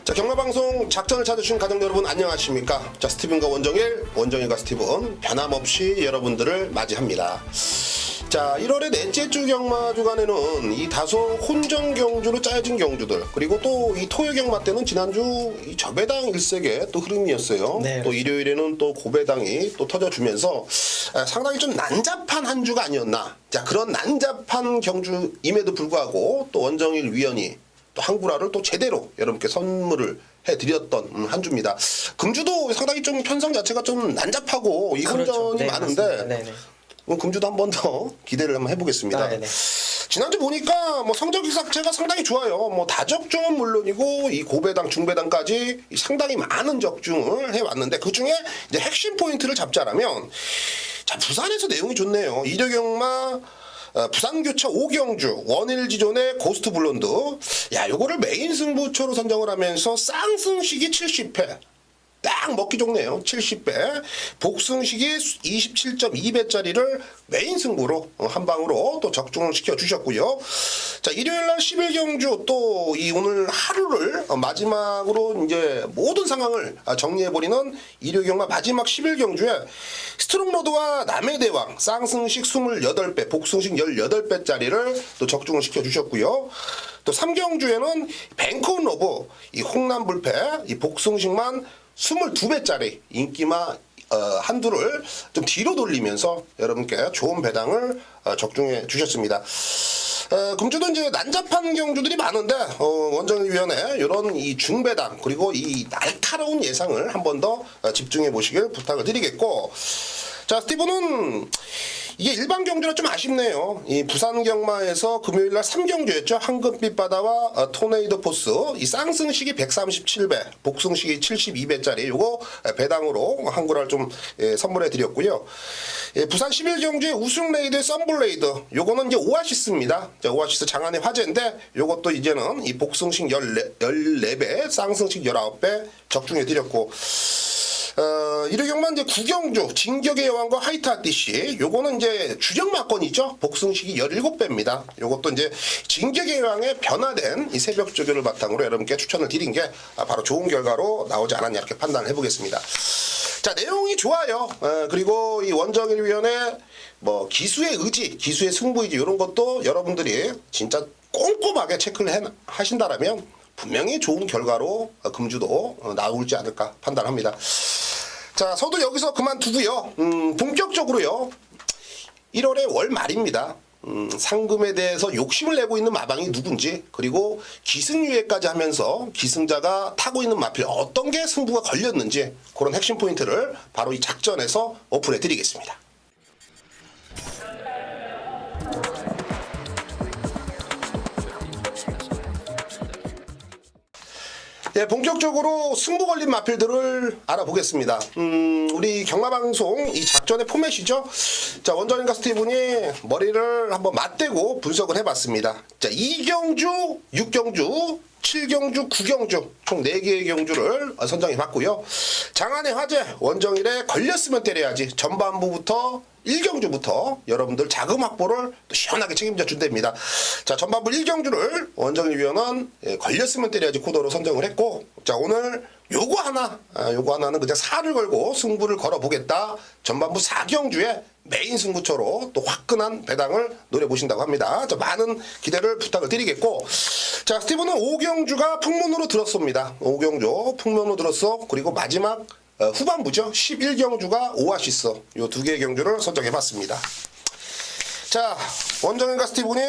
자, 경마방송 작전을 찾으신 가족 여러분 안녕하십니까? 자, 스티븐과 원정일과 스티븐 변함없이 여러분들을 맞이합니다. 자, 1월의 넷째 주 경마 주간에는 이 다소 혼전 경주로 짜여진 경주들, 그리고 또 이 토요 경마 때는 지난주 이 저배당 일색의 또 흐름이었어요. 네. 또 일요일에는 또 고배당이 또 터져주면서 상당히 좀 난잡한 한 주가 아니었나. 자, 그런 난잡한 경주임에도 불구하고 또 원정일 위원이 또 한구라를 또 제대로 여러분께 선물을 해드렸던 한 주입니다. 금주도 상당히 좀 편성 자체가 좀 난잡하고 이 혼전이 그렇죠. 네, 많은데 네네. 금주도 한 번 더 기대를 한번 해보겠습니다. 네네. 지난주 보니까 뭐 성적 자체가 상당히 좋아요. 뭐 다적중은 물론이고 이 고배당, 중배당까지 상당히 많은 적중을 해왔는데 그 중에 이제 핵심 포인트를 잡자라면 자, 부산에서 내용이 좋네요. 일요경마 부산교차 5경주 원일지존의 고스트 블론드, 야, 요거를 메인 승부처로 선정을 하면서 쌍승식이 70회 딱 먹기 좋네요. 70배 복승식이 27.2배짜리를 메인 승부로 한 방으로 또 적중을 시켜주셨고요. 자, 일요일날 11경주 또 이 오늘 하루를 마지막으로 이제 모든 상황을 정리해버리는 일요경마 마지막 11경주에 스트롱로드와 남해대왕 쌍승식 28배 복승식 18배짜리를 또 적중을 시켜주셨고요. 또 3경주에는 뱅크온 러브 이 홍남불패 이 복승식만 22배짜리 인기마 한두를 좀 뒤로 돌리면서 여러분께 좋은 배당을 적중해 주셨습니다. 금주도 이제 난잡한 경주들이 많은데 원정위원회 이런 이 중배당 그리고 이 날카로운 예상을 한 번 더 집중해 보시길 부탁을 드리겠고, 자, 스티븐은 이게 일반 경주라 좀 아쉽네요. 이 부산 경마에서 금요일날 3경주였죠. 황금빛 바다와 토네이도 포스. 이 쌍승식이 137배, 복승식이 72배짜리 요거 배당으로 한구를 좀 선물해 드렸고요. 부산 11경주의 우승 레이드의 썬블레이드. 요거는 이제 오아시스입니다. 자, 오아시스 장안의 화제인데 요것도 이제는 이 복승식 14배, 쌍승식 19배 적중해 드렸고, 일요경만 이제 구경주 진격의 여왕과 화이트 아티시 요거는 이제 주력 막건이죠. 복승식이 17배입니다. 요것도 이제 진격의 여왕의 변화된 이 새벽 조교를 바탕으로 여러분께 추천을 드린 게 바로 좋은 결과로 나오지 않았냐 이렇게 판단을 해보겠습니다. 자, 내용이 좋아요. 그리고 이 원정일 위원회 뭐 기수의 의지, 기수의 승부의지 이런 것도 여러분들이 진짜 꼼꼼하게 체크를 하신다라면 분명히 좋은 결과로 금주도 나올지 않을까 판단합니다. 자, 저도 여기서 그만두고요. 본격적으로요. 1월의 월 말입니다. 상금에 대해서 욕심을 내고 있는 마방이 누군지, 그리고 기승유예까지 하면서 기승자가 타고 있는 마필 어떤 게 승부가 걸렸는지 그런 핵심 포인트를 바로 이 작전에서 오픈해 드리겠습니다. 네, 본격적으로 승부 걸린 마필들을 알아보겠습니다. 우리 경마방송 이 작전의 포맷이죠. 자, 원정인과 스티븐이 머리를 한번 맞대고 분석을 해봤습니다. 자, 2경주, 6경주, 7경주, 9경주 총 4개의 경주를 선정해봤고요. 장안의 화제 원정일에 걸렸으면 때려야지 전반부부터 1경주부터 여러분들 자금 확보를 또 시원하게 책임져 준답니다. 자, 전반부 1경주를 원정일 위원은 걸렸으면 때려야지 코드로 선정을 했고, 자, 오늘 요거 하나는 그냥 살을 걸고 승부를 걸어보겠다. 전반부 4경주에 메인 승부처로 또 화끈한 배당을 노려보신다고 합니다. 자, 많은 기대를 부탁을 드리겠고, 자, 스티븐은 5경주가 풍문으로 들었습니다. 5경주 풍문으로 들었어. 그리고 마지막 후반부죠. 11경주가 오아시스. 요 2개의 경주를 선정해봤습니다. 자, 원정인과 스티븐이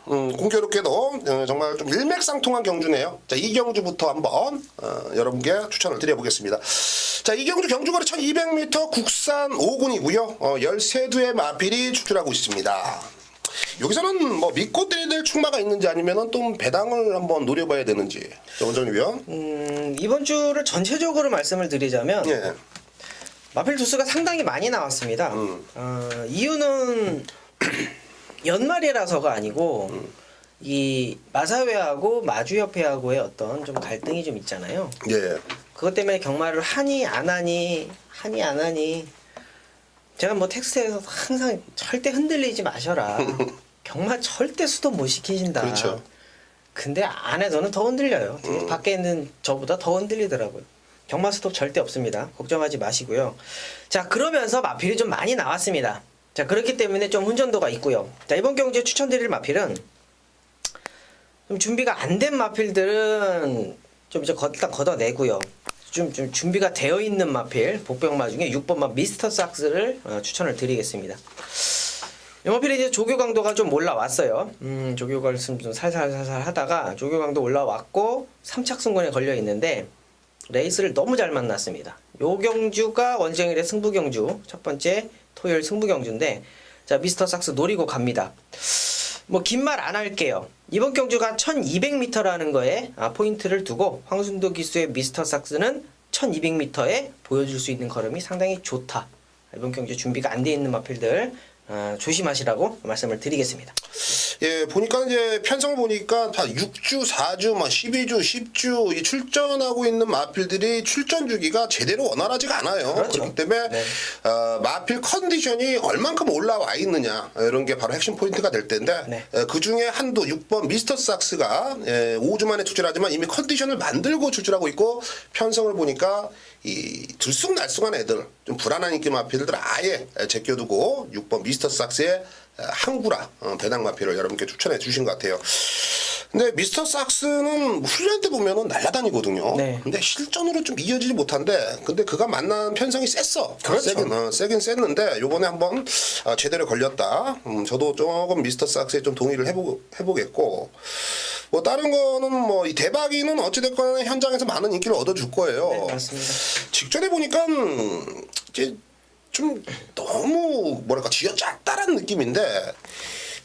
공교롭게도 정말 좀 일맥상통한 경주네요. 자, 2경주부터 한번 여러분께 추천을 드려보겠습니다. 자, 2경주 경주거리 1200m 국산 5군이고요. 13두의 마필이 출출하고 있습니다. 여기서는 뭐 믿고 때려야 될 충마가 있는지 아니면은 또 배당을 한번 노려봐야 되는지. 원정인 위원. 이번 주를 전체적으로 말씀을 드리자면 예. 마필 두수가 상당히 많이 나왔습니다. 이유는 연말이라서가 아니고 이 마사회하고 마주협회하고의 어떤 좀 갈등이 좀 있잖아요. 예. 그것 때문에 경마를 하니 안 하니 제가 뭐 텍스트에서 항상 절대 흔들리지 마셔라. 경마 절대 수도 못 시키신다. 그렇죠. 근데 안에서는 더 흔들려요. 밖에 있는 저보다 더 흔들리더라고요. 경마 스톱 절대 없습니다. 걱정하지 마시고요. 자, 그러면서 마필이 좀 많이 나왔습니다. 자, 그렇기 때문에 좀 혼전도가 있고요. 자, 이번 경주에 추천드릴 마필은 좀 준비가 안 된 마필들은 좀 이제 일단 걷어내고요. 좀 준비가 되어 있는 마필 복병마 중에 6번마 미스터 삭스를 추천을 드리겠습니다. 이 마필이 이제 조교 강도가 좀 올라왔어요. 조교 말씀 좀 살살살살 하다가 조교 강도 올라왔고 3착 승권에 걸려 있는데 레이스를 너무 잘 만났습니다. 요 경주가 원정일의 승부 경주 첫 번째 토요일 승부 경주인데 자 미스터 삭스 노리고 갑니다. 뭐 긴 말 안 할게요. 이번 경주가 1200m라는 거에 포인트를 두고 황순도 기수의 미스터 삭스는 1200m에 보여줄 수 있는 걸음이 상당히 좋다. 이번 경주 준비가 안 돼 있는 마필들 조심하시라고 말씀을 드리겠습니다. 예, 보니까 이제 편성을 보니까 다 6주, 4주, 막 12주, 10주 이 출전하고 있는 마필들이 출전 주기가 제대로 원활하지가 않아요. 그렇죠. 그렇기 때문에 네. 마필 컨디션이 얼만큼 올라와 있느냐 이런 게 바로 핵심 포인트가 될 텐데 네. 그 중에 한도 6번 미스터 삭스가 5주 만에 출전하지만 이미 컨디션을 만들고 출전하고 있고 편성을 보니까 이 들쑥날쑥한 애들 좀 불안한 인기 마필들 아예 제껴두고 6번 미스터 삭스의 항구라 배당 마필을 여러분께 추천해 주신 것 같아요. 근데 미스터 삭스는 훈련 때 보면은 날아다니거든요. 네. 근데 실전으로 좀 이어지지 못한데 근데 그가 만난 편성이 셌어. 그렇죠. 세긴 셌는데 요번에 한번 제대로 걸렸다. 저도 조금 미스터 삭스에 좀 동의를 해보겠고 뭐 다른 거는 뭐 이 대박이는 어찌됐건 현장에서 많은 인기를 얻어줄 거예요. 네, 맞습니다. 직전에 보니까 이제 좀 너무 뭐랄까 쥐어짰다라는 느낌인데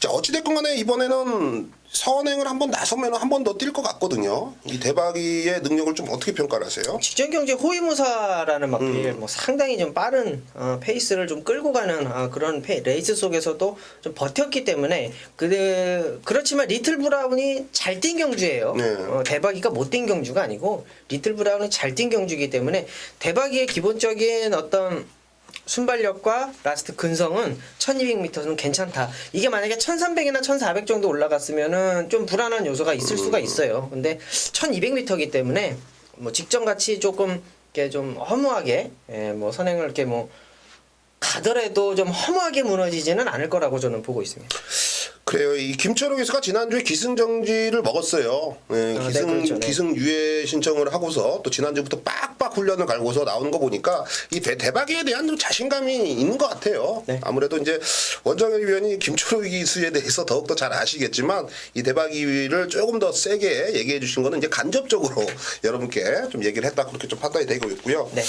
자 어찌됐건 간에 이번에는 선행을 한번 나서면 한 번 더 뛸 것 같거든요. 이 대박이의 능력을 좀 어떻게 평가를 하세요? 직전 경제 호위무사라는 마필 뭐 상당히 좀 빠른 페이스를 좀 끌고 가는 그런 레이스 속에서도 좀 버텼기 때문에 그렇지만 리틀 브라운이 잘 뛴 경주예요. 네. 대박이가 못 뛴 경주가 아니고 리틀 브라운이 잘 뛴 경주이기 때문에 대박이의 기본적인 어떤 순발력과 라스트 근성은 1200m는 괜찮다. 이게 만약에 1300이나 1400 정도 올라갔으면은 좀 불안한 요소가 있을 수가 있어요. 근데 1200m이기 때문에 뭐 직전같이 조금 이렇게 좀 허무하게 뭐 선행을 이렇게 뭐 가더라도 좀 허무하게 무너지지는 않을 거라고 저는 보고 있습니다. 그래요. 이 김철호 기수가 지난주에 기승정지를 먹었어요. 네, 그렇죠. 네. 기승 유예 신청을 하고서 또 지난주부터 빡빡 훈련을 갈고서 나오는 거 보니까 이 대박이에 대한 좀 자신감이 있는 것 같아요. 네. 아무래도 이제 원정일 위원이 김철호 기수에 대해서 더욱더 잘 아시겠지만 이 대박이를 조금 더 세게 얘기해 주신 거는 이제 간접적으로 여러분께 좀 얘기를 했다 그렇게 좀 판단이 되고 있고요. 네.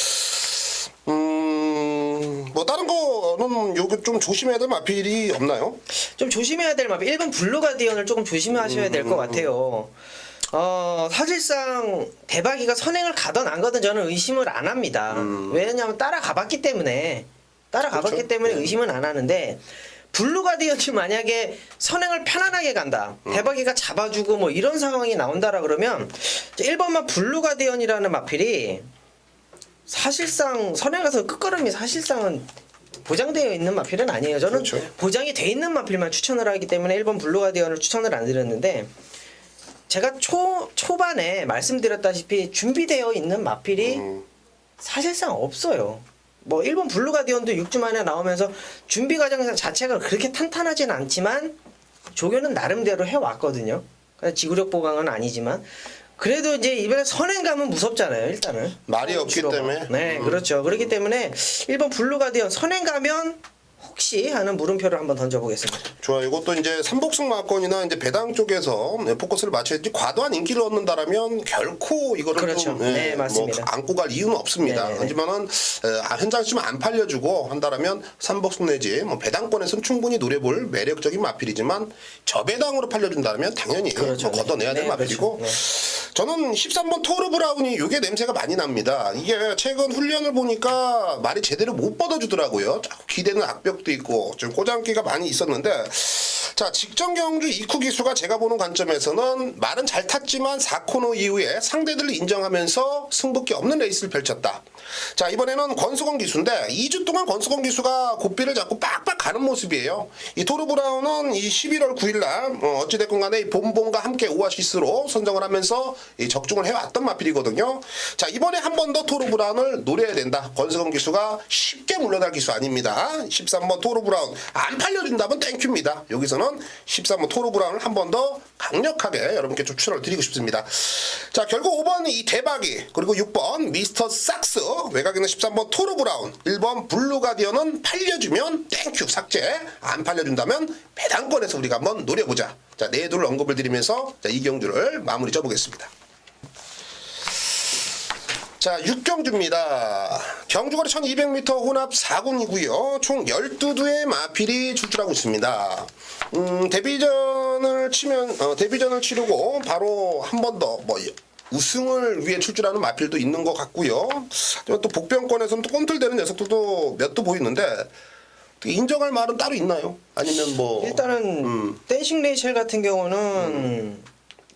뭐 다른 거는 요게 좀 조심해야 될 마필이 없나요? 좀 조심해야 될 마필 1번 블루 가디언을 조금 조심하셔야 될 것 같아요. 사실상 대박이가 선행을 가든 안 가든 저는 의심을 안 합니다. 왜냐하면 따라가봤기 때문에 그렇죠. 때문에 의심은 안 하는데 블루 가디언이 만약에 선행을 편안하게 간다. 대박이가 잡아주고 뭐 이런 상황이 나온다라 그러면 1번만 블루 가디언이라는 마필이 사실상 선행 가서 끝걸음이 사실상은 보장되어 있는 마필은 아니에요. 저는 그렇죠. 보장이 돼 있는 마필만 추천을 하기 때문에 1번 블루 가디언을 추천을 안 드렸는데 제가 초반에 말씀드렸다시피 준비되어 있는 마필이 사실상 없어요. 뭐 1번 블루 가디언도 6주 만에 나오면서 준비 과정 자체가 그렇게 탄탄하진 않지만 조교는 나름대로 해왔거든요. 지구력 보강은 아니지만 그래도 이제 이번에 선행 가면 무섭잖아요. 일단은 말이 없기 때문에. 네, 그렇죠. 그렇기 때문에 1번 블루 가디언 선행 가면 혹시 하는 물음표를 한번 던져보겠습니다. 좋아요. 이것도 이제 삼복승 마건이나 이제 배당 쪽에서 포커스를 맞춰야지 과도한 인기를 얻는다라면 결코 이거를 그렇죠. 좀 네, 맞습니다. 뭐 안고 갈 이유는 없습니다. 네, 네. 하지만은 현장쯤 안 팔려주고 한다라면 삼복승 내지 뭐 배당권에서는 충분히 노려볼 매력적인 마필이지만 저배당으로 팔려준다면 당연히 그렇죠. 뭐 걷어내야 될 네, 마필이고 그렇죠. 저는 13번 토르 브라운이 요게 냄새가 많이 납니다. 이게 최근 훈련을 보니까 말이 제대로 못 뻗어주더라고요. 자꾸 기대는 악벽도 있고 좀 꼬장기가 많이 있었는데 자, 직전 경주 이쿠 기수가 제가 보는 관점에서는 말은 잘 탔지만 4코너 이후에 상대들을 인정하면서 승부기 없는 레이스를 펼쳤다. 자, 이번에는 권수건 기수인데 2주 동안 권수건 기수가 고삐를 잡고 빡빡 가는 모습이에요. 이 토르 브라운은 이 11월 9일 날 어찌됐건 간에 이 본봉과 함께 오아시스로 선정을 하면서 이 적중을 해왔던 마필이거든요. 자, 이번에 한 번 더 토르 브라운을 노려야 된다. 권수건 기수가 쉽게 물러날 기수 아닙니다. 13번 토르 브라운 안 팔려준다면 땡큐입니다. 여기서는 13번 토르 브라운을 한 번 더 강력하게 여러분께 추천을 드리고 싶습니다. 자, 결국 5번 이 대박이, 그리고 6번 미스터 삭스, 외곽에는 13번 토르 브라운, 1번 블루 가디언은 팔려주면 땡큐 삭제, 안 팔려준다면 배당권에서 우리가 한번 노려보자. 자, 네 둘을 언급을 드리면서 자, 이 경주를 마무리 져보겠습니다. 자, 6경주입니다. 경주거리 1200m 혼합 4군이고요. 총 12두의 마필이 출전하고 있습니다. 데뷔전을 치르고 바로 한 번 더 우승을 위해 출전하는 마필도 있는 것 같고요. 또 복병권에서는 또 꼼틀대는 녀석들도 몇 도 보이는데 인정할 말은 따로 있나요? 아니면 뭐 일단은 댄싱 레이첼 같은 경우는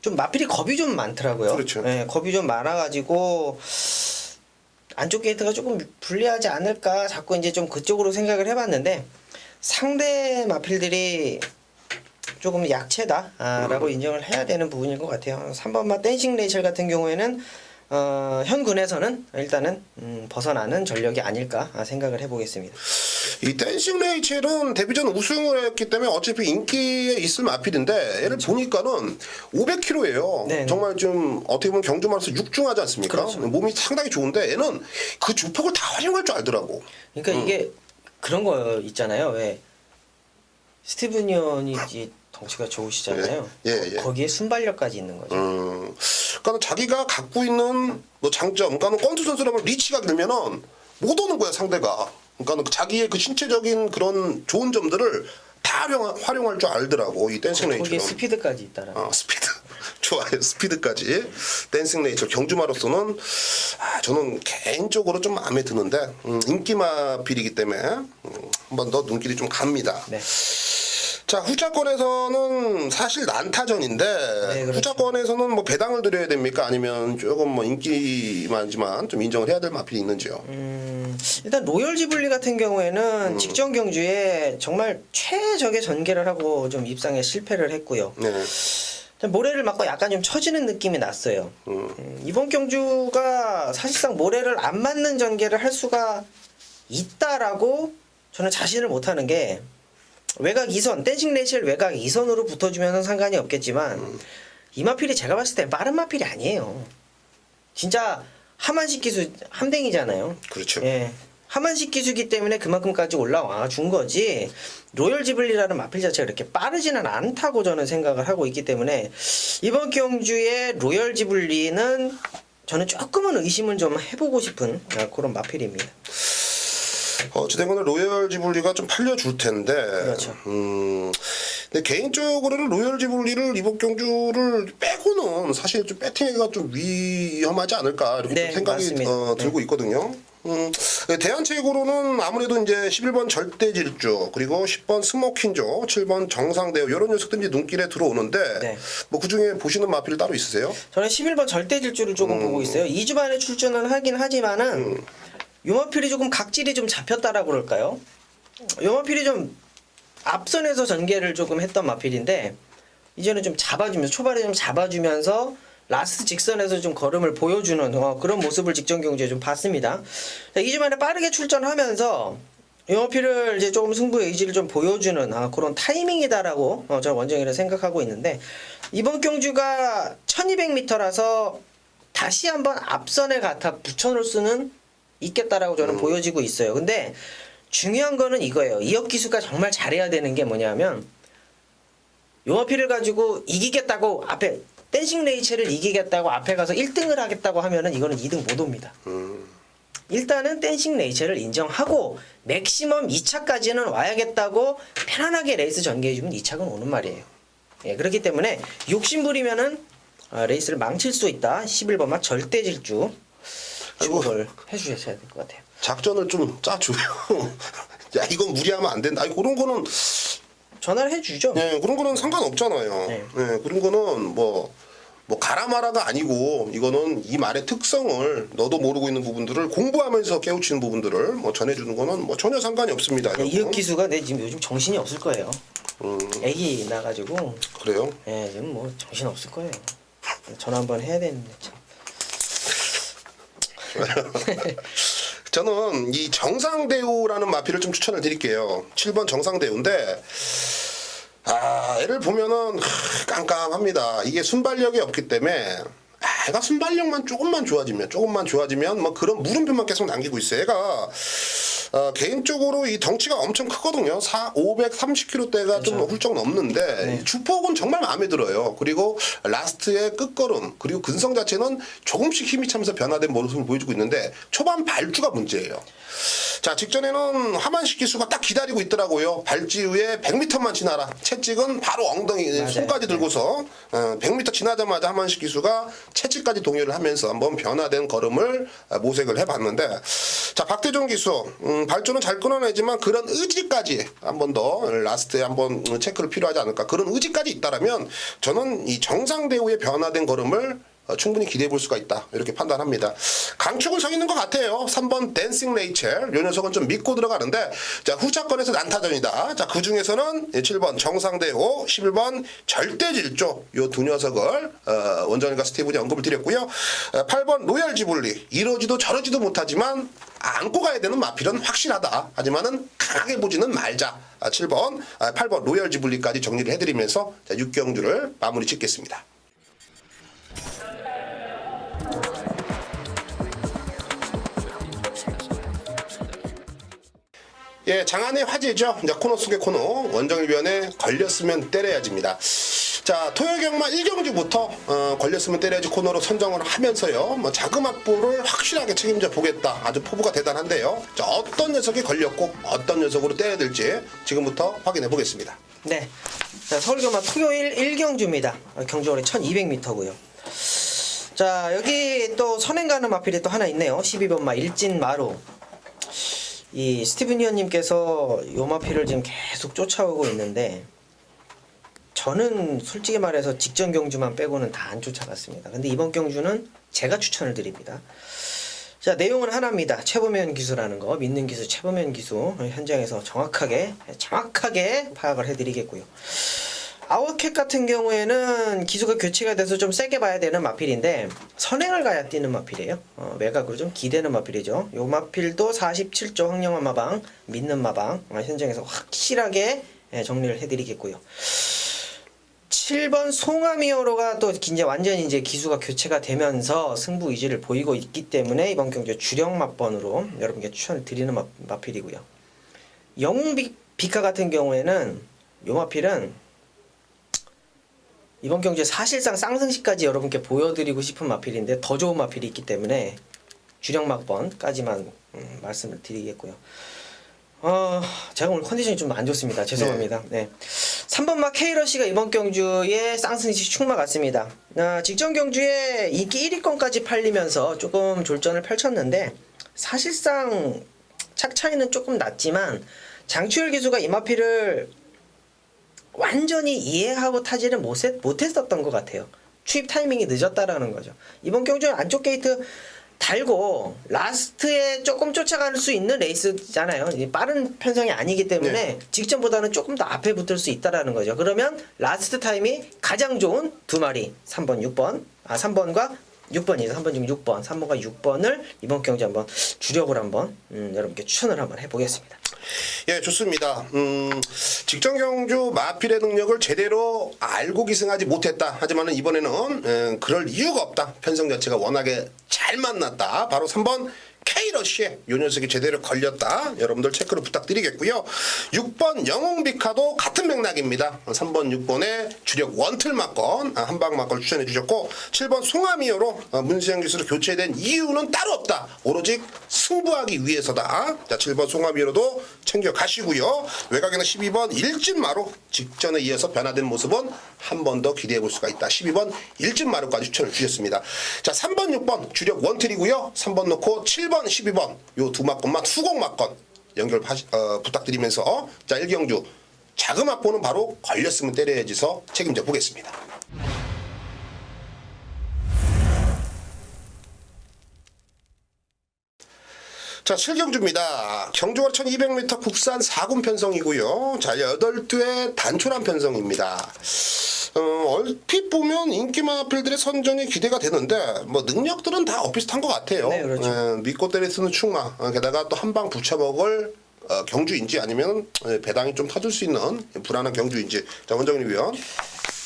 좀 마필이 겁이 좀 많더라고요. 그렇죠. 네, 겁이 좀 많아가지고 안쪽 게이트가 조금 불리하지 않을까 자꾸 이제 좀 그쪽으로 생각을 해봤는데 상대 마필들이 조금 약체다라고 인정을 해야 되는 부분인 것 같아요. 3번마 댄싱 레이첼 같은 경우에는 현 군에서는 일단은 벗어나는 전력이 아닐까 생각을 해보겠습니다. 이 댄싱 레이첼은 데뷔전 우승을 했기 때문에 어차피 인기에 있을 마필인데 얘를 보니까는 500kg예요. 네. 정말 좀 어떻게 보면 경주 말에서 육중하지 않습니까? 그렇죠. 몸이 상당히 좋은데 얘는 그 주폭을 다 활용할 줄 알더라고. 그러니까 이게 그런 거 있잖아요. 왜 스티븐 이언이 덩치가 좋으시잖아요. 예. 거기에 순발력까지 있는 거죠. 그러니까 자기가 갖고 있는 뭐 장점, 그러니까 권투 선수라면 리치가 길면은 못 오는 거야 상대가. 그러니까 자기의 그 신체적인 그런 좋은 점들을 다 활용할 줄 알더라고 이 댄싱 레이첼은. 거기에 스피드까지 있다라. 스피드 좋아요. 스피드까지 댄싱 레이첼 경주마로서는 저는 개인적으로 좀 마음에 드는데 인기마필이기 때문에 한 번 더 눈길이 좀 갑니다. 네. 자, 후차권에서는 사실 난타전인데 네, 그렇죠. 후차권에서는 뭐 배당을 드려야 됩니까? 아니면 조금 뭐 인기만지만 좀 인정을 해야 될 마필이 있는지요? 일단 로열 지블리 같은 경우에는 직전 경주에 정말 최적의 전개를 하고 좀 입상에 실패를 했고요. 네. 모래를 맞고 약간 좀 처지는 느낌이 났어요. 이번 경주가 사실상 모래를 안 맞는 전개를 할 수가 있다라고 저는 자신을 못하는 게 외곽 2선, 댄싱 레이첼 외곽 2선으로 붙어주면 상관이 없겠지만 이 마필이 제가 봤을 때 빠른 마필이 아니에요. 진짜 하만식 기수 함댕이잖아요. 그렇죠. 예. 하만식 기수기 때문에 그만큼까지 올라와 준 거지 로열 지블리라는 마필 자체가 그렇게 빠르지는 않다고 저는 생각을 하고 있기 때문에 이번 경주의 로열 지블리는 저는 조금은 의심을 좀 해보고 싶은 그런 마필입니다. 어찌된 간에 로열 지블리가 좀 팔려줄 텐데. 그렇죠. 근데 개인적으로는 로열 지블리를 이번 경주를 빼고는 사실 좀 배팅하기가 좀 위험하지 않을까 이렇게 네, 좀 생각이 맞습니다. 들고 있거든요. 대안책으로는 아무래도 이제 11번 절대질주, 그리고 10번 스모킹조, 7번 정상대우 이런 녀석들이 눈길에 들어오는데 네. 뭐 그중에 보시는 마필 따로 있으세요? 저는 11번 절대질주를 조금 보고 있어요. 2주 만에 출전은 하긴 하지만은 요마필이 조금 각질이 좀 잡혔다라고 그럴까요? 요마필이 좀 앞선에서 전개를 조금 했던 마필인데 이제는 좀 잡아주면서 초반에 좀 잡아주면서 라스트 직선에서 좀 걸음을 보여주는 그런 모습을 직전 경주에 좀 봤습니다. 2주 만에 빠르게 출전하면서 요마필을 이제 조금 승부 의지를 좀 보여주는 그런 타이밍이다라고 저는 원정이를 생각하고 있는데 이번 경주가 1200m라서 다시 한번 앞선에 갖다 붙여놓을 수는 있겠다라고 저는 보여지고 있어요. 근데 중요한 거는 이거예요. 이역 기수가 정말 잘해야 되는 게 뭐냐면 요마필을 가지고 이기겠다고 앞에 댄싱 레이첼을 이기겠다고 앞에 가서 1등을 하겠다고 하면은 이거는 2등 못 옵니다. 일단은 댄싱 레이첼을 인정하고 맥시멈 2차까지는 와야겠다고 편안하게 레이스 전개해주면 2차는 오는 말이에요. 예, 그렇기 때문에 욕심부리면은 레이스를 망칠 수 있다. 11번만 절대 질주. 그걸 해주셔야 될 것 같아요. 작전을 좀 짜줘요. 야, 이건 무리하면 안 된다. 아니, 그런 거는 전화를 해주죠. 네, 그런 거는 상관없잖아요. 네. 네, 그런 거는 뭐 가라마라가 아니고 이거는 이 말의 특성을 너도 모르고 있는 부분들을 공부하면서 깨우치는 부분들을 뭐 전해주는 거는 뭐 전혀 상관이 없습니다. 네, 이혁 기수가 내 지금 요즘 정신이 없을 거예요. 애기 나가지고 그래요? 예, 지금 뭐 정신 없을 거예요. 전화 한번 해야 되는데 참. 저는 이 정상대우라는 마필을 좀 추천을 드릴게요. 7번 정상대우인데 애를 보면은 깜깜합니다. 이게 순발력이 없기 때문에 애가 순발력만 조금만 좋아지면 뭐 그런 물음표만 계속 남기고 있어요. 애가 개인적으로 이 덩치가 엄청 크거든요. 530kg대가 좀 훌쩍 넘는데 주폭은 정말 마음에 들어요. 그리고 라스트의 끝걸음 그리고 근성 자체는 조금씩 힘이 차면서 변화된 모습을 보여주고 있는데 초반 발주가 문제예요. 자, 직전에는 하만식 기수가 딱 기다리고 있더라고요. 발지 후에 100m만 지나라. 채찍은 바로 엉덩이 맞아요. 손까지 들고서 100m 지나자마자 하만식 기수가 채찍까지 동요를 하면서 한번 변화된 걸음을 모색을 해봤는데, 자, 박태종 기수 발주는 잘 끊어내지만 그런 의지까지 한 번 더 라스트에 한번 체크를 필요하지 않을까. 그런 의지까지 있다라면 저는 이 정상대우의 변화된 걸음을 충분히 기대해 볼 수가 있다. 이렇게 판단합니다. 강축은 서 있는 것 같아요. 3번 댄싱 레이첼. 이 녀석은 좀 믿고 들어가는데, 자, 후차권에서 난타전이다. 자, 그 중에서는 7번 정상대우, 11번 절대질조. 요 두 녀석을 원정일과 스티븐이 언급을 드렸고요. 8번 로얄 지블리. 이러지도 저러지도 못하지만 안고 가야 되는 마필은 확실하다. 하지만은 강하게 보지는 말자. 7번, 8번 로얄 지블리까지 정리를 해드리면서 6경주를 마무리 짓겠습니다. 예, 장안의 화제죠. 이제 코너 속의 코너. 원정일변에 걸렸으면 때려야지입니다. 자, 토요경마 1경주부터 걸렸으면 때려야지 코너로 선정을 하면서요. 뭐 자금 확보를 확실하게 책임져 보겠다. 아주 포부가 대단한데요. 자, 어떤 녀석이 걸렸고 어떤 녀석으로 때려야 될지 지금부터 확인해 보겠습니다. 네. 자, 서울경마 토요일 1경주입니다. 경주거리 1200m고요. 자, 여기 또 선행 가는 마필이 또 하나 있네요. 12번마 일진마루. 이 스티븐 위원님께서 요 마필을 지금 계속 쫓아오고 있는데, 저는 솔직히 말해서 직전 경주만 빼고는 다 안 쫓아갔습니다. 근데 이번 경주는 제가 추천을 드립니다. 자, 내용은 하나입니다. 최보면 기수라는 거, 믿는 기수, 최보면 기수 현장에서 정확하게 파악을 해드리겠고요. 아웃캣 같은 경우에는 기수가 교체가 돼서 좀 세게 봐야 되는 마필인데 선행을 가야 뛰는 마필이에요. 외곽으로 좀 기대는 마필이죠. 요 마필도 47조 황영화 마방, 믿는 마방 현장에서 확실하게 정리를 해드리겠고요. 7번 송아미어로가 또 이제 완전히 이제 기수가 교체가 되면서 승부 의지를 보이고 있기 때문에 이번 경주 주력 맛번으로 여러분께 추천을 드리는 마필이고요. 영웅 비카 같은 경우에는 요 마필은 이번 경주에 사실상 쌍승시까지 여러분께 보여드리고 싶은 마필인데 더 좋은 마필이 있기 때문에 주력 막번까지만 말씀을 드리겠고요. 제가 오늘 컨디션이 좀 안 좋습니다. 죄송합니다. 네. 3번마 K러시가 이번 경주에 쌍승시 축마 같습니다. 직전 경주에 인기 1위권까지 팔리면서 조금 졸전을 펼쳤는데 사실상 착 차이는 조금 났지만 장추열 기수가 이 마필을 완전히 이해하고 타지를 못했었던 것 같아요. 추입 타이밍이 늦었다라는 거죠. 이번 경주는 안쪽 게이트 달고 라스트에 조금 쫓아갈 수 있는 레이스잖아요. 빠른 편성이 아니기 때문에 직전보다는 조금 더 앞에 붙을 수 있다라는 거죠. 그러면 라스트 타임이 가장 좋은 두 마리 3번, 6번 3번과 6번이죠. 3번 중 6번 3번과 6번을 이번 경주 한번 주력으로 한번 여러분께 추천을 한번 해보겠습니다. 예, 좋습니다. 직전 경주 마필의 능력을 제대로 알고 기승하지 못했다. 하지만은 이번에는 그럴 이유가 없다. 편성 자체가 워낙에 잘 만났다. 바로 3번 K러시에 요 녀석이 제대로 걸렸다. 여러분들 체크를 부탁드리겠고요. 6번 영웅비카도 같은 맥락입니다. 3번 6번에 주력 원틀 막건 한방 막건 추천해 주셨고 7번 송아미어로 문세영 기수로 교체된 이유는 따로 없다. 오로지 승부하기 위해서다. 자, 7번 송아미어로도 챙겨 가시고요. 외곽에는 12번 일진마루 직전에 이어서 변화된 모습은 한 번 더 기대해 볼 수가 있다. 12번 일진마루까지 추천을 주셨습니다. 자, 3번 6번 주력 원틀이고요. 3번 놓고 7번 12번 요 두 막건만 수공 막건 연결 부탁드리면서 자, 1경주 작은 앞보는 바로 걸렸으면 때려야지서 책임져 보겠습니다. 자, 7경주입니다. 경주거리 1200m 국산 4군 편성이고요. 자, 8두의 단촐한 편성입니다. 얼핏 보면 인기만 필들의 선전이 기대가 되는데 뭐 능력들은 다 엇비슷한 것 같아요. 네, 그렇죠. 믿고 때려 쓰는 충마, 게다가 또 한 방 붙여먹을 경주인지 아니면 배당이 좀 터질 수 있는 불안한 경주인지. 자, 원정인 위원.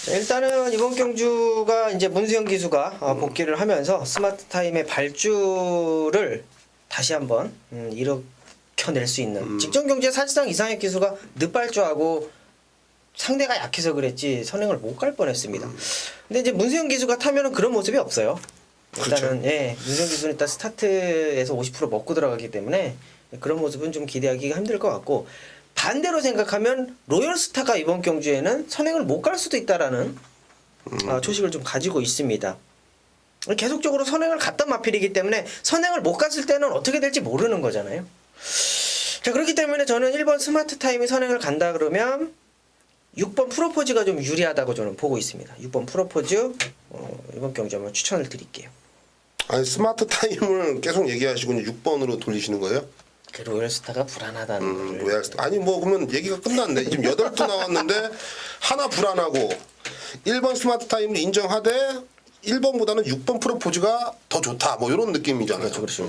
자, 일단은 이번 경주가 이제 문수영 기수가 복귀를 하면서 스마트 타임의 발주를 다시 한번 일으켜낼 수 있는 직전 경주에 사실상 이상혁 기수가 늦발주하고 상대가 약해서 그랬지 선행을 못 갈 뻔했습니다. 근데 이제 문수영 기수가 타면은 그런 모습이 없어요. 일단은 예, 문수영 기수는 일단 스타트에서 50% 먹고 들어가기 때문에 그런 모습은 좀 기대하기가 힘들 것 같고, 반대로 생각하면 로열스타가 이번 경주에는 선행을 못 갈 수도 있다라는 초식을 좀 가지고 있습니다. 계속적으로 선행을 갔던 마필이기 때문에 선행을 못 갔을 때는 어떻게 될지 모르는 거잖아요. 자, 그렇기 때문에 저는 1번 스마트 타임이 선행을 간다 그러면 6번 프로포즈가 좀 유리하다고 저는 보고 있습니다. 6번 프로포즈 이번 경주 한번 추천을 드릴게요. 아니, 스마트 타임을 계속 얘기하시고 6번으로 돌리시는 거예요? 그 로열스타가 불안하다는 거를. 로얄스타. 아니 뭐 그러면 얘기가 끝났네. 지금 8두 나왔는데 하나 불안하고 1번 스마트 타임을 인정하되 1번보다는 6번 프로포즈가 더 좋다. 뭐 이런 느낌이잖아요. 그렇죠.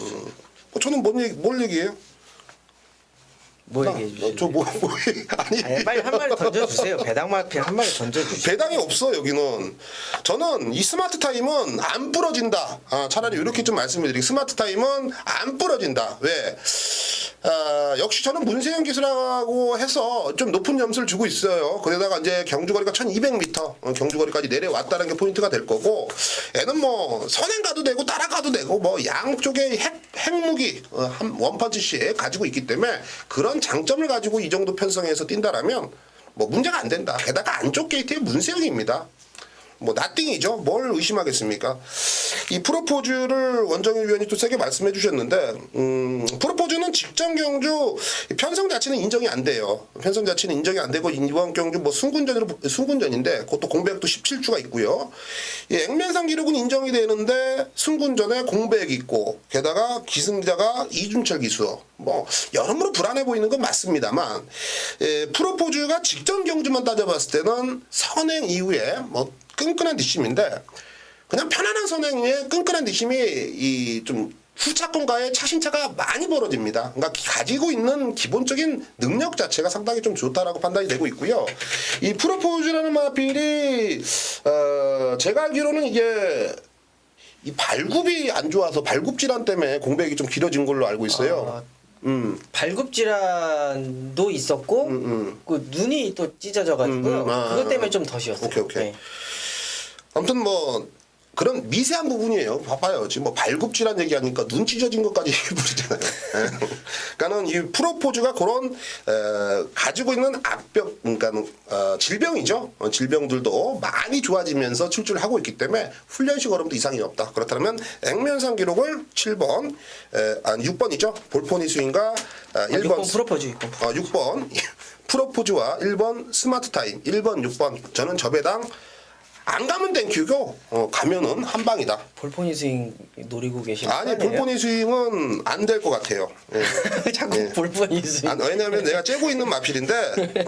저는 뭘 얘기해요? 뭐 얘기해 주시죠? 아니 빨리 한 마리 던져주세요. 배당 마필 한 마리 던져주시죠. 배당이 없어 여기는. 저는 이 스마트 타임은 안 부러진다. 차라리 이렇게 좀 말씀드릴게요. 스마트 타임은 안 부러진다. 왜? 역시 저는 문세영 기술하고 해서 좀 높은 점수를 주고 있어요. 그러다가 이제 경주거리가 1200m 경주거리까지 내려왔다는 게 포인트가 될 거고, 얘는 뭐 선행 가도 되고 따라가도 되고 뭐 양쪽에 핵무기 한 원펀치씩 가지고 있기 때문에 그런 장점을 가지고 이 정도 편성해서 뛴다라면 뭐 문제가 안 된다. 게다가 안쪽 게이트의 문세영입니다. 뭐 나띵이죠. 뭘 의심하겠습니까? 이 프로포즈를 원정일 위원이 또 세게 말씀해 주셨는데, 프로포즈는 직전 경주 편성 자체는 인정이 안 돼요. 편성 자체는 인정이 안 되고 이번 경주 뭐 순군전인데 그것도 공백도 17주가 있고요. 이 액면상 기록은 인정이 되는데 순군전에 공백이 있고 게다가 기승자가 이준철 기수, 뭐 여러모로 불안해 보이는 건 맞습니다만, 프로포즈가 직전 경주만 따져봤을 때는 선행 이후에 뭐 끈끈한 뒷심인데, 그냥 편안한 선행에 끈끈한 뒷심이 이 좀 후차권과의 차신차가 많이 벌어집니다. 그러니까 가지고 있는 기본적인 능력 자체가 상당히 좀 좋다라고 판단이 되고 있고요. 이 프로포즈라는 마필이 제가 알기로는 이게 이 발굽이 안 좋아서 발굽 질환 때문에 공백이 좀 길어진 걸로 알고 있어요. 발굽 질환도 있었고 그 눈이 또 찢어져가지고요. 그것 때문에 좀 더 쉬었어요. 오케이. 네. 아무튼 뭐 그런 미세한 부분이에요. 봐봐요. 지금 뭐 발굽 질환 얘기하니까 눈 찢어진 것까지 얘기해버리잖아요. 그러니까는 이 프로포즈가 그런 가지고 있는 악병, 그러니까는 질병이죠. 질병들도 많이 좋아지면서 출주를 하고 있기 때문에 훈련식 어려움도 이상이 없다. 그렇다면 액면상 기록을 7번, 아니 6번이죠. 볼포니 스윙과 1번 6번 프로포즈 6번 프로포즈와 1번 스마트 타임, 1번 6번 저는 저배당 안 가면 땡큐고 가면은 한 방이다. 볼포니 스윙 노리고 계시는 아니 볼포니 스윙은 안 될 것 같아요. 예. 자꾸 예. 볼포니 스윙. 왜냐하면 내가 째고 있는 마필인데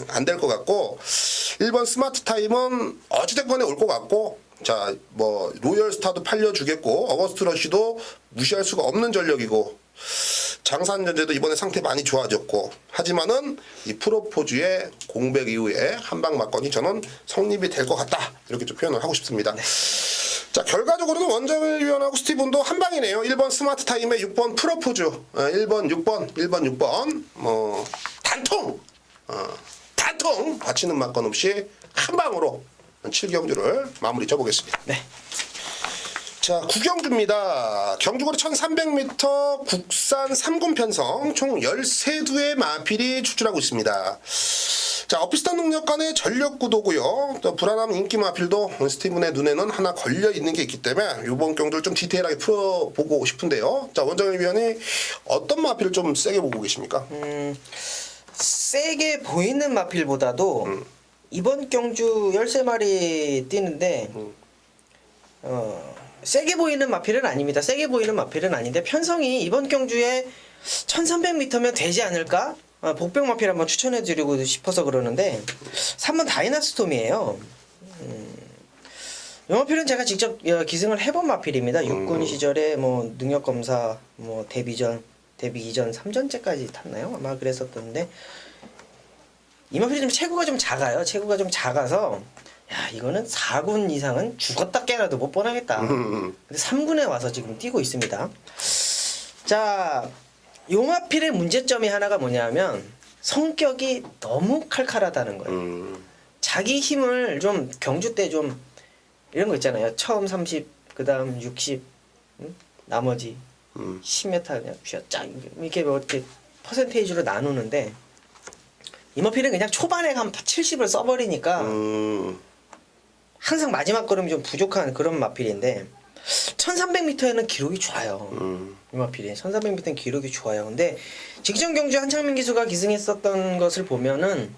안 될 것 같고, 1번 스마트 타임은 어찌됐건에 올 것 같고, 자 뭐 로열스타도 팔려주겠고 어거스트 러쉬도 무시할 수가 없는 전력이고 장산전제도 이번에 상태 많이 좋아졌고, 하지만은 이 프로포즈의 공백 이후에 한방 맞건이 저는 성립이 될 것 같다, 이렇게 좀 표현을 하고 싶습니다. 자, 결과적으로는 원정일 위원하고 스티븐도 한방이네요. 1번 스마트 타임에 6번 프로포즈, 1번 6번 뭐 단통 받치는 맞건 없이 한방으로 7경주를 마무리 져보겠습니다. 네. 자, 9경주입니다. 경주거리 1300m 국산 3군 편성 총 13두의 마필이 출전하고 있습니다. 자, 엇비슷한 능력 간의 전력 구도고요. 또 불안함 인기 마필도 스티븐의 눈에는 하나 걸려 있는 게 있기 때문에 이번 경주를 좀 디테일하게 풀어보고 싶은데요. 자, 원정일 위원이 어떤 마필을 좀 세게 보고 계십니까? 세게 보이는 마필보다도 이번 경주 13마리 뛰는데 세게 보이는 마필은 아닙니다. 세게 보이는 마필은 아닌데 편성이 이번 경주에 1300m면 되지 않을까? 복병 마필 한번 추천해드리고 싶어서 그러는데 3번 다이나스톰이에요. 이 마필은 제가 직접 기승을 해본 마필입니다. 육군 시절에 뭐 능력 검사, 뭐 데뷔 이전 3전째까지 탔나요? 아마 그랬었던데 이 마필이 좀 체구가 좀 작아요. 체구가 좀 작아서 야 이거는 4군 이상은 죽었다 깨라도 못 뻔하겠다. 근데 3군에 와서 지금 뛰고 있습니다. 자, 용마필의 문제점이 하나가 뭐냐면 성격이 너무 칼칼하다는 거예요. 자기 힘을 좀 경주 때 좀 이런 거 있잖아요. 처음 30, 그 다음 60, 나머지 10m 그냥 쫙 이렇게 뭐 이렇게 퍼센테이지로 나누는데 이머필은 그냥 초반에 한 70을 써버리니까 항상 마지막 걸음이 좀 부족한 그런 마필인데 1300m에는 기록이 좋아요. 이마필이 1300m는 기록이 좋아요. 근데 직전 경주 한창민 기수가 기승했었던 것을 보면은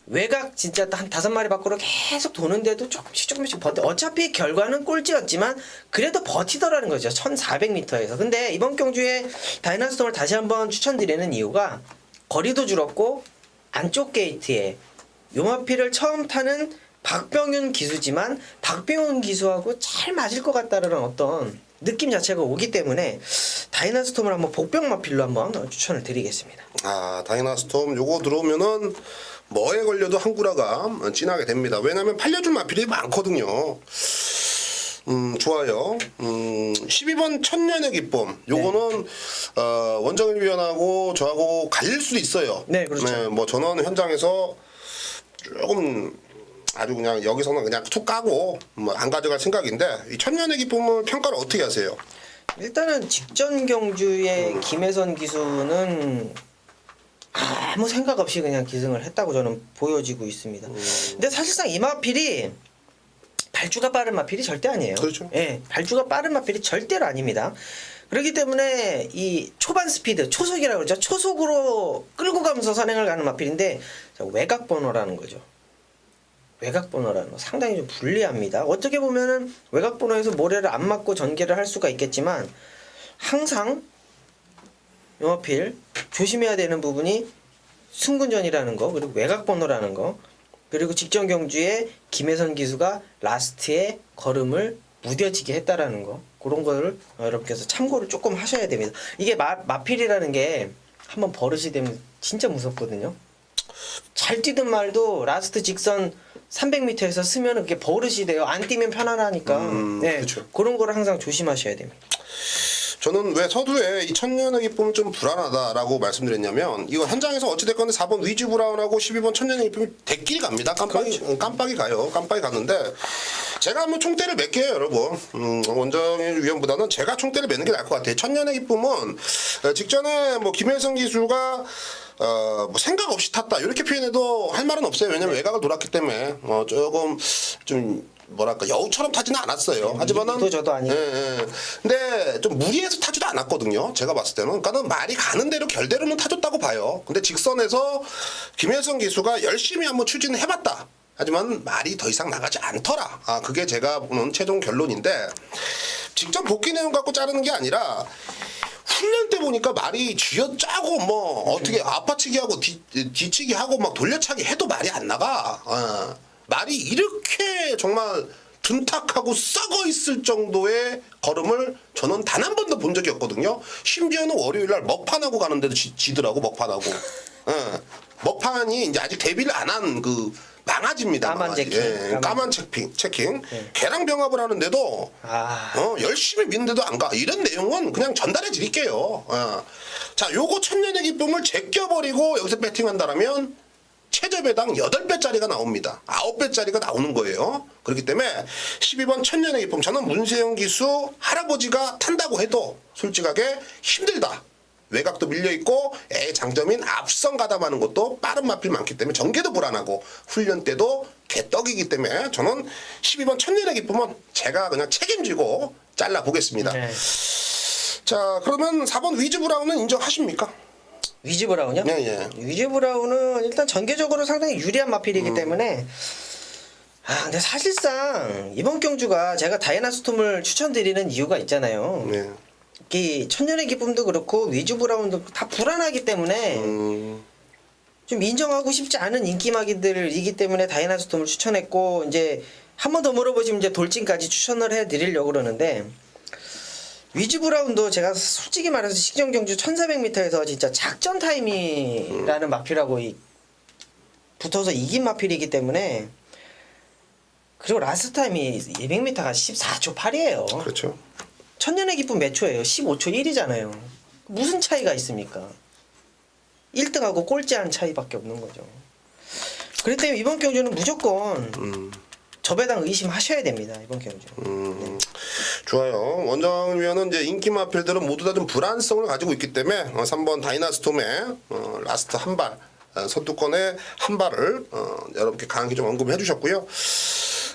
외곽 진짜 한 5마리 밖으로 계속 도는데도 조금씩 버텨. 어차피 결과는 꼴찌였지만 그래도 버티더라는 거죠. 1400m에서. 근데 이번 경주에 다이나스톰을 다시 한번 추천드리는 이유가 거리도 줄었고 안쪽 게이트에 요마필을 처음 타는 박병윤 기수지만 박병윤 기수하고 잘 맞을 것 같다라는 어떤 느낌 자체가 오기 때문에 다이나스톰을 한번 복병 마필로 한번 추천을 드리겠습니다. 아, 다이나스톰 요거 들어오면은 뭐에 걸려도 한구라가 진하게 됩니다. 왜냐면 팔려준 마필이 많거든요. 좋아요. 12번 천년의 기쁨. 요거는 원정일 위원하고 저하고 갈릴 수도 있어요. 네, 그렇죠. 네, 뭐 저는 현장에서 조금 아주 그냥 여기서는 그냥 툭 까고 뭐 안 가져갈 생각인데 이 천년의 기쁨을 평가를 어떻게 하세요? 일단은 직전 경주의 김혜선 기수는 아무 생각 없이 그냥 기승을 했다고 저는 보여지고 있습니다. 근데 사실상 이 마필이 발주가 빠른 마필이 절대 아니에요. 그렇죠. 예, 발주가 빠른 마필이 절대로 아닙니다. 그렇기 때문에 이 초반 스피드, 초속이라고 그러죠. 초속으로 끌고 가면서 선행을 가는 마필인데 외곽 번호라는 거죠. 외곽 번호라는 거 상당히 좀 불리합니다. 어떻게 보면은 외곽 번호에서 모래를 안 맞고 전개를 할 수가 있겠지만 항상 용어필 조심해야 되는 부분이 승군전이라는 거 그리고 외곽 번호라는 거 그리고 직전 경주에 김혜선 기수가 라스트에 걸음을 무뎌지게 했다라는 거 그런 거를 여러분께서 참고를 조금 하셔야 됩니다. 이게 마필이라는 게 한번 버릇이 되면 진짜 무섭거든요. 잘 뛰든 말도 라스트 직선 300m에서 쓰면 그게 버릇이 돼요. 안 뛰면 편안하니까. 네, 그쵸. 그런 거를 항상 조심하셔야 됩니다. 저는 왜 서두에 이 천년의 기쁨은 좀 불안하다라고 말씀드렸냐면 이거 현장에서 어찌됐건 4번 위즈 브라운하고 12번 천년의 기쁨이 대끼리 갑니다. 깜빡이 가요. 깜빡이 갔는데 제가 한번 총대를 맺게요, 여러분. 원정일 위원보다는 제가 총대를 매는 게 나을 것 같아요. 천년의 기쁨은 직전에 뭐 김혜성 기수가 뭐 생각 없이 탔다 이렇게 표현해도 할 말은 없어요. 왜냐면 외곽을 돌았기 때문에 조금 좀 뭐랄까 여우처럼 타지는 않았어요. 하지만은 저도 아니고. 예. 근데 좀 무리해서 타지도 않았거든요. 제가 봤을 때는. 그러니까는 말이 가는 대로 결대로는 타줬다고 봐요. 근데 직선에서 김혜성 기수가 열심히 한번 추진을 해봤다. 하지만 말이 더 이상 나가지 않더라. 그게 제가 보는 최종 결론인데 직접 복귀 내용 갖고 자르는 게 아니라 훈련 때 보니까 말이 쥐어짜고 뭐 어떻게 아파치기 하고 뒤치기 하고 막 돌려차기 해도 말이 안 나가. 말이 이렇게 정말 둔탁하고 썩어 있을 정도의 걸음을 저는 단 한 번도 본 적이 없거든요. 심지어는 월요일날 먹판하고 가는데도 지더라고 먹판하고. 먹판이 이제 아직 데뷔를 안 한 그 망아지입니다. 까만 망아지. 체킹. 까만 체킹. 걔랑 병합을 하는데도 열심히 믿는데도 안 가. 이런 내용은 그냥 전달해 드릴게요. 자, 요거 천년의 기쁨을 제껴버리고 여기서 배팅한다라면 최저배당 8배짜리가 나옵니다. 9배짜리가 나오는 거예요. 그렇기 때문에 12번 천년의 기쁨 저는 문세영 기수 할아버지가 탄다고 해도 솔직하게 힘들다. 외곽도 밀려있고 장점인 앞선 가담하는 것도 빠른 마필 많기 때문에 전개도 불안하고 훈련 때도 개떡이기 때문에 저는 12번 천년의 기쁨은 제가 그냥 책임지고 잘라보겠습니다. 네. 자, 그러면 4번 위즈 브라운은 인정하십니까? 위즈 브라운이요? 예, 예. 위즈 브라운은 일단 전개적으로 상당히 유리한 마필이기 때문에 근데 사실상 이번 경주가 제가 다이애나 스톰을 추천드리는 이유가 있잖아요. 네. 이 천년의 기쁨도 그렇고 위즈 브라운도 다 불안하기 때문에 좀 인정하고 싶지 않은 인기마기들이기 때문에 다이애나 스톰을 추천했고 이제 한 번 더 물어보시면 이제 돌진까지 추천을 해드리려고 그러는데 위즈 브라운도 제가 솔직히 말해서 식전 경주 1400m에서 진짜 작전 타임이라는 마필하고 붙어서 이긴 마필이기 때문에 그리고 라스트 타임이 200m가 14초 8이에요. 그렇죠. 천년의 기쁨 몇 초예요? 15초 1이잖아요. 무슨 차이가 있습니까? 1등하고 꼴찌하는 차이밖에 없는 거죠. 그렇기 때문에 이번 경주는 무조건 저배당 의심하셔야 됩니다. 이번 경주. 네. 좋아요. 원정위원은 이제 인기 마필들은 모두 다 좀 불안성을 가지고 있기 때문에 3번 다이나스톰의 라스트 한 발, 선두권의 한 발을 여러분께 강하게 좀 언급해 주셨고요.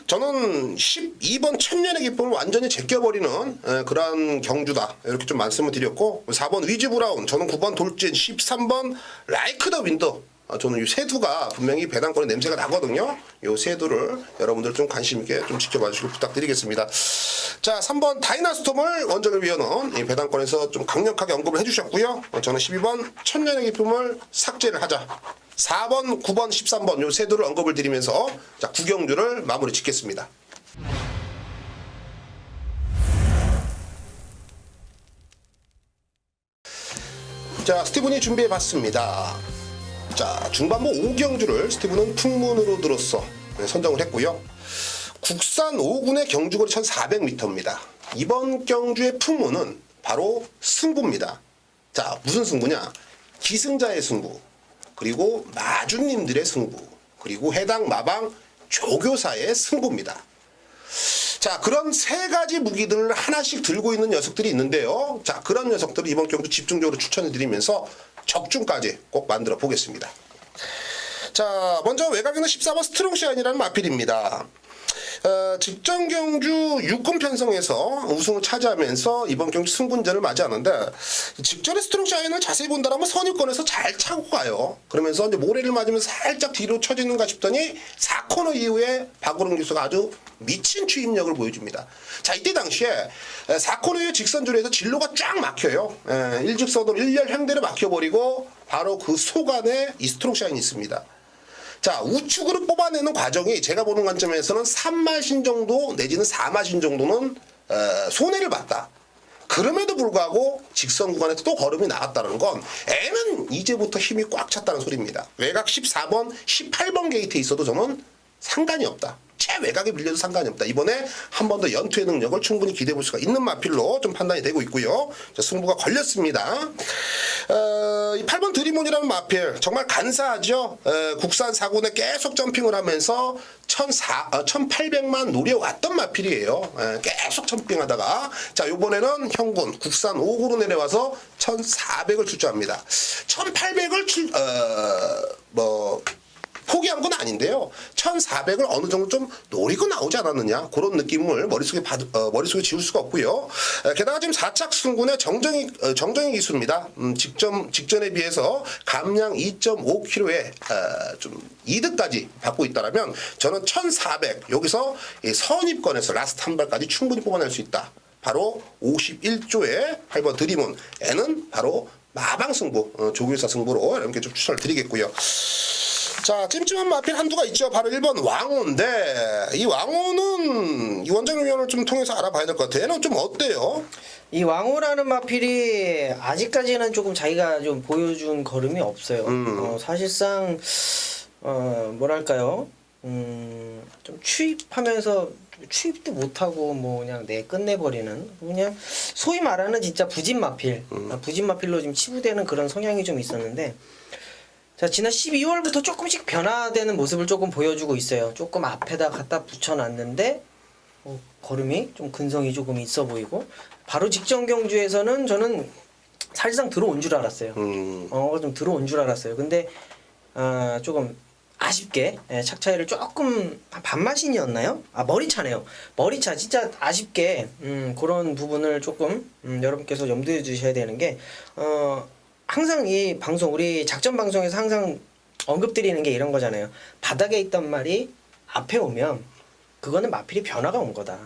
저는 12번 천년의 기쁨을 완전히 제껴버리는 그러한 경주다. 이렇게 좀 말씀을 드렸고 4번 위즈 브라운, 저는 9번 돌진, 13번 라이크 더 윈더. 저는 이 세두가 분명히 배당권의 냄새가 나거든요. 이 세두를 여러분들 좀 관심 있게 좀 지켜봐 주시길 부탁드리겠습니다. 자, 3번 다이나스톰을 원정의 위원은 이 배당권에서 좀 강력하게 언급을 해주셨고요. 저는 12번 천년의 기쁨을 삭제를 하자. 4번, 9번, 13번 요 세두를 언급을 드리면서 자, 9경주를 마무리 짓겠습니다. 자, 스티븐이 준비해 봤습니다. 자, 중반부 5경주를 스티븐은 풍문으로 들었어 선정을 했고요. 국산 5군의 경주거리 1400m입니다. 이번 경주의 풍문은 바로 승부입니다. 자, 무슨 승부냐? 기승자의 승부, 그리고 마주님들의 승부, 그리고 해당 마방 조교사의 승부입니다. 자, 그런 세 가지 무기들을 하나씩 들고 있는 녀석들이 있는데요. 자, 그런 녀석들을 이번 경주 집중적으로 추천해 드리면서 적중까지 꼭 만들어 보겠습니다. 자, 먼저 외곽에는 14번 스트롱샤인이라는 마필입니다. 직전 경주 6군 편성에서 우승을 차지하면서 이번 경주 승분전을 맞이하는데 직전에 스트롱샤인을 자세히 본다면 선입권에서 잘 차고 가요. 그러면서 이제 모래를 맞으면서 살짝 뒤로 처지는가 싶더니 4코너 이후에 박오름 기수가 아주 미친 추임력을 보여줍니다. 자, 이때 당시에 4코너 이후 직선줄에서 진로가 쫙 막혀요. 일직선으로 일렬형대로 막혀버리고 바로 그 속 안에 이 스트롱샤인이 있습니다. 자, 우측으로 뽑아내는 과정이 제가 보는 관점에서는 3마신 정도 내지는 4마신 정도는 손해를 봤다. 그럼에도 불구하고 직선 구간에서 또 걸음이 나왔다는 건 애는 이제부터 힘이 꽉 찼다는 소리입니다. 외곽 14번, 18번 게이트에 있어도 저는 상관이 없다. 최외곽에 밀려도 상관이 없다. 이번에 한 번 더 연투의 능력을 충분히 기대해 볼 수가 있는 마필로 좀 판단이 되고 있고요. 자, 승부가 걸렸습니다. 이 8번 드리몬이라는 마필 정말 간사하죠. 국산 4군에 계속 점핑을 하면서 1800만 노려왔던 마필이에요. 계속 점핑하다가 자, 요번에는 형군 국산 5구로 내려와서 1400을 출조합니다. 1800을 포기한 건 아닌데요. 1400을 어느 정도 좀 노리고 나오지 않았느냐, 그런 느낌을 머릿속에 지울 수가 없고요. 게다가 지금 4착 승군의 정정희 기수입니다. 직전에 비해서 감량 2.5kg에 좀 이득까지 받고 있다라면 저는 1400 여기서 이 선입권에서 라스트 한 발까지 충분히 뽑아낼 수 있다. 바로 51조의 8번 드리몬, N은 바로 마방 승부, 조교사 승부로 이렇게 좀 추천을 드리겠고요. 자, 찜찜한 마필 한두가 있죠. 바로 1번 왕호인데 이 왕호는 이 원정위원을 좀 통해서 알아봐야 될 것 같아요. 얘는 좀 어때요? 이 왕호라는 마필이 아직까지는 조금 자기가 좀 보여준 걸음이 없어요. 사실상 뭐랄까요, 좀 추입하면서 추입도 못하고 뭐 그냥 끝내버리는, 그냥 소위 말하는 진짜 부진 마필, 부진 마필로 지금 치부되는 그런 성향이 좀 있었는데, 자, 지난 12월부터 조금씩 변화되는 모습을 조금 보여주고 있어요. 조금 앞에다 갖다 붙여놨는데 걸음이 좀 근성이 조금 있어 보이고, 바로 직전 경주에서는 저는 사실상 들어온 줄 알았어요. 좀 들어온 줄 알았어요. 근데 조금 아쉽게 착 차이를 조금 반마신이었나요? 머리차네요. 머리차 진짜 아쉽게 그런 부분을 조금 여러분께서 염두에 두셔야 되는 게 항상 이 방송 우리 작전 방송에서 항상 언급드리는 게 이런 거잖아요. 바닥에 있던 말이 앞에 오면 그거는 마필이 변화가 온 거다.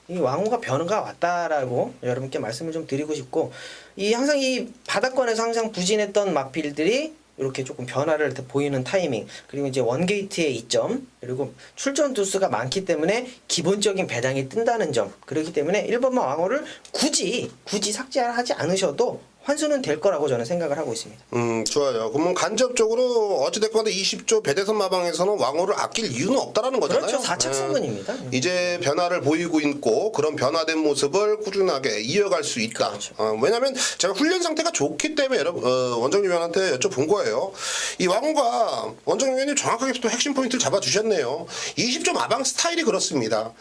이 왕호가 변화가 왔다라고 여러분께 말씀을 좀 드리고 싶고, 이 항상 이 바닥권에서 항상 부진했던 마필들이 이렇게 조금 변화를 보이는 타이밍, 그리고 이제 원게이트의 이점, 그리고 출전 두수가 많기 때문에 기본적인 배당이 뜬다는 점, 그렇기 때문에 1번마 왕호를 굳이 삭제하지 않으셔도 환수는 될 거라고 저는 생각을 하고 있습니다. 좋아요. 그러면 간접적으로 어찌됐건 20조 배대선 마방에서는 왕호를 아낄 이유는 없다라는 거잖아요. 그렇죠. 사측 승근입니다. 이제 변화를 보이고 있고 그런 변화된 모습을 꾸준하게 이어갈 수 있다. 그렇죠. 왜냐하면 제가 훈련 상태가 좋기 때문에 여러분 원정유 위원한테 여쭤본 거예요. 이 왕호가 원정유 위원이 정확하게 또 핵심 포인트를 잡아주셨네요. 20조 마방 스타일이 그렇습니다.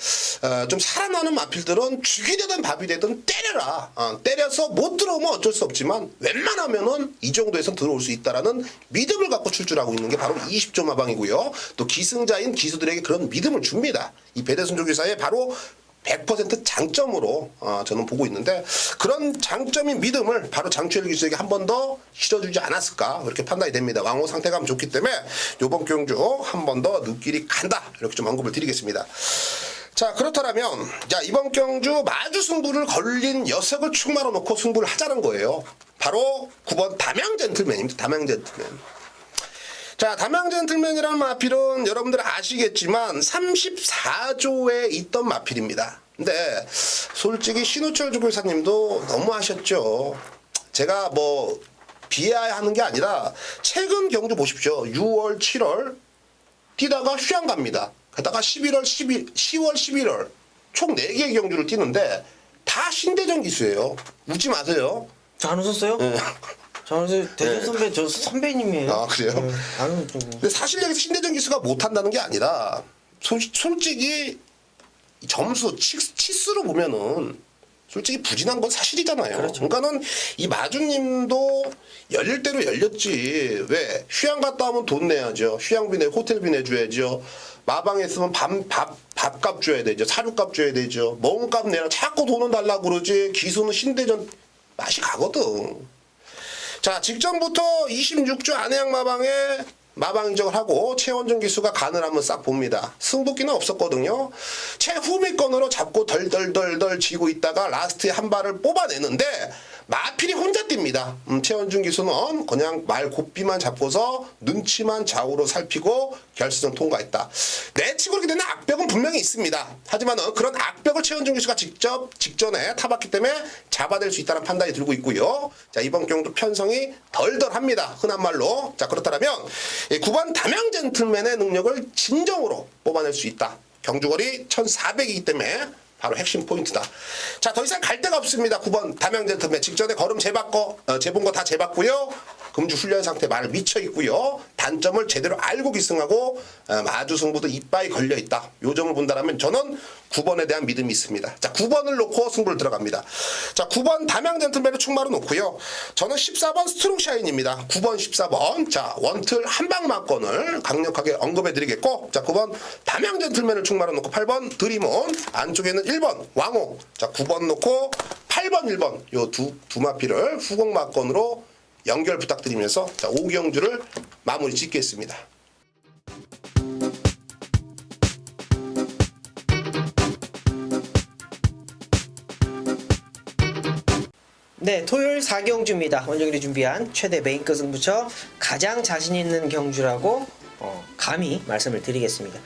좀 살아나는 마필들은 죽이 되든 밥이 되든 때려라. 때려서 못 들어오면 어쩔 수 없지만 웬만하면은 이 정도에서 들어올 수 있다라는 믿음을 갖고 출주하고 있는 게 바로 20조 마방이고요. 또 기승자인 기수들에게 그런 믿음을 줍니다. 이 배대순조 기사의 바로 100% 장점으로 저는 보고 있는데, 그런 장점인 믿음을 바로 장추열 기수에게 한 번 더 실어주지 않았을까 그렇게 판단이 됩니다. 왕호 상태감 좋기 때문에 이번 경주 한 번 더 눈길이 간다 이렇게 좀 언급을 드리겠습니다. 자, 그렇다면 자, 이번 경주 마주 승부를 걸린 녀석을 축마로 놓고 승부를 하자는 거예요. 바로 9번 담양 젠틀맨입니다. 담양 젠틀맨. 자, 담양 젠틀맨이라는 마필은 여러분들 아시겠지만 34조에 있던 마필입니다. 근데 솔직히 신우철 주교사님도 너무 하셨죠. 제가 뭐 비하하는 게 아니라 최근 경주 보십시오. 6월, 7월 뛰다가 휴양 갑니다. 게다가 11월, 10월, 11월 총 4개의 경주를 뛰는데 다 신대전 기수예요. 웃지 마세요. 저 안 웃었어요? 네. 저는 대전 선배, 저 선배님이에요. 아, 그래요? 안 웃고. 근데 사실 여기서 신대전 기수가 못한다는 게 아니라 솔직히 점수 치수로 보면은 솔직히 부진한 건 사실이잖아요. 그렇죠. 그러니까는 이 마주님도 열릴 대로 열렸지. 왜? 휴양 갔다 오면 돈 내야죠. 휴양비 내, 호텔비 내줘야죠. 마방에 있으면 밥값 줘야 되죠. 사료값 줘야 되죠. 먹은 값 내라. 자꾸 돈은 달라고 그러지. 기수는 신대전 맛이 가거든. 자, 직전부터 26조 안해양 마방에 마방 인정을 하고 최원준 기수가 간을 한번 싹 봅니다. 승부기는 없었거든요. 최후미권으로 잡고 덜덜덜덜 지고 있다가 라스트에 한 발을 뽑아내는데 마필이 혼자 뜁니다. 최원준 기수는 그냥 말 곱비만 잡고서 눈치만 좌우로 살피고 결승전 통과했다. 내치고 이렇게 되는 악벽은 분명히 있습니다. 하지만 그런 악벽을 최원준 기수가 직접 직전에 타봤기 때문에 잡아낼 수 있다는 판단이 들고 있고요. 자, 이번 경도 편성이 덜덜합니다. 흔한 말로. 자, 그렇다면 9번 담양 젠틀맨의 능력을 진정으로 뽑아낼 수 있다. 경주거리 1400이기 때문에 바로 핵심 포인트다. 자, 더 이상 갈 데가 없습니다. 9번 담양 젠틀맨 직전에 걸음 재본 거 다 재봤고요. 금주 훈련 상태 말 미쳐 있고요. 단점을 제대로 알고 기승하고 마주 승부도 이빠이 걸려 있다. 요 점을 본다라면 저는 9번에 대한 믿음이 있습니다. 자, 9번을 놓고 승부를 들어갑니다. 자, 9번 담양 젠틀맨을 충마로 놓고요. 저는 14번 스트롱샤인입니다. 9번, 14번. 자, 원틀 한방 마건을 강력하게 언급해 드리겠고, 자, 9번 담양 젠틀맨을 충마로 놓고 8번 드림온, 안쪽에는 1번 왕호. 자, 9번 놓고 8번, 1번 요 두 마피를 후공 마건으로 연결 부탁드리면서 자, 5경주를 마무리 짓겠습니다. 네, 토요일 4경주입니다. 원정일이 준비한 최대 메인급 승부처 가장 자신 있는 경주라고 감히 말씀을 드리겠습니다.